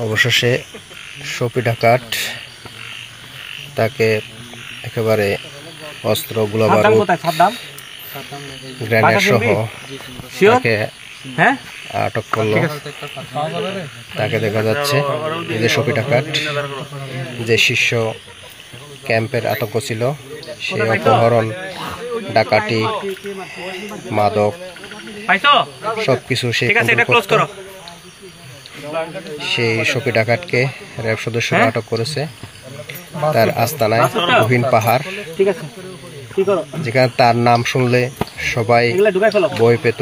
অবশেষে সপি ডাকাত তাকে একেবারে অস্ত্র গোলাবারুদ গ্রেনেড সহ তাকে আটক করলো। তাকে দেখা যাচ্ছে এই যে সপি ডাকাত যে শীর্ষ ক্যাম্পের আতঙ্ক ছিল, সেই অপহরণ, ডাকাতি, মাদক সবকিছু সেই সপি ডাকাতকে র্যাব সদস্যরা আটক করেছে তার আস্তানায় গহীন পাহাড়, যেখানে তার নাম শুনলে সবাই ভয় পেত।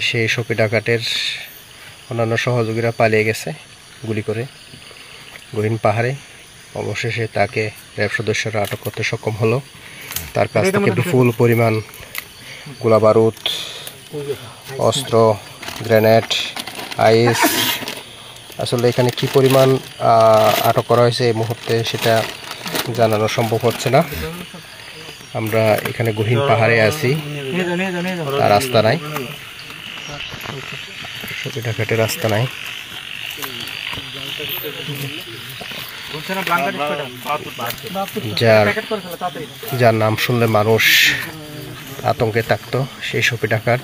সেই সপি ডাকাতের অন্যান্য সহযোগীরা পালিয়ে গেছে গুলি করে গহীন পাহাড়ে। অবশেষে তাকে র্যাব সদস্যরা আটক করতে সক্ষম হলো। তার কাছ থেকে বিপুল পরিমাণ গোলাবারুদ, অস্ত্র, গ্রেনেড, আইস, আসলে এখানে কি পরিমাণ আটক করা হয়েছে এই মুহূর্তে সেটা জানানো সম্ভব হচ্ছে না। আমরা এখানে গহীন পাহাড়ে আছি, তার রাস্তা নাই, সপি ডাকাতের রাস্তা নাই। যার নাম শুনলে মানুষ আতঙ্কে থাকতো, সেই সপি ডাকাত।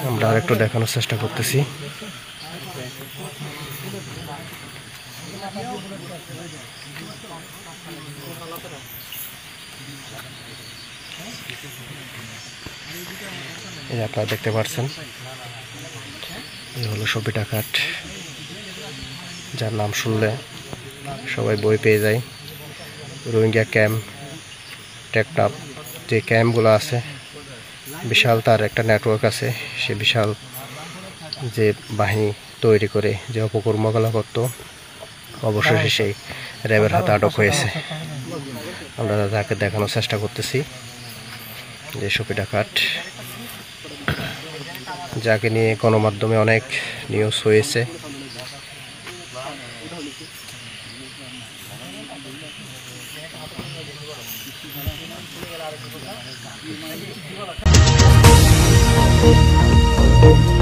আমরা আরেকটু দেখানোর চেষ্টা করতেছি। এই আপনারা দেখতে পাচ্ছেন, এই হলো সপি ডাকাত, যার নাম শুনলে সবাই বই পেয়ে যায়। রোহিঙ্গা ক্যাম্প, টেকনাফ যে ক্যাম্পগুলো আছে, বিশাল তার একটা নেটওয়ার্ক আছে। সে বিশাল যে বাহিনী তৈরি করে যে অপকর্মগুলো করত, অবশেষে সেই র্যাবের হাতে আটক হয়েছে। আমরা তাকে দেখানোর চেষ্টা করতেছি যে সপি ডাকাত, যাকে নিয়ে গণমাধ্যমে অনেক নিউজ হয়েছে। Thank you.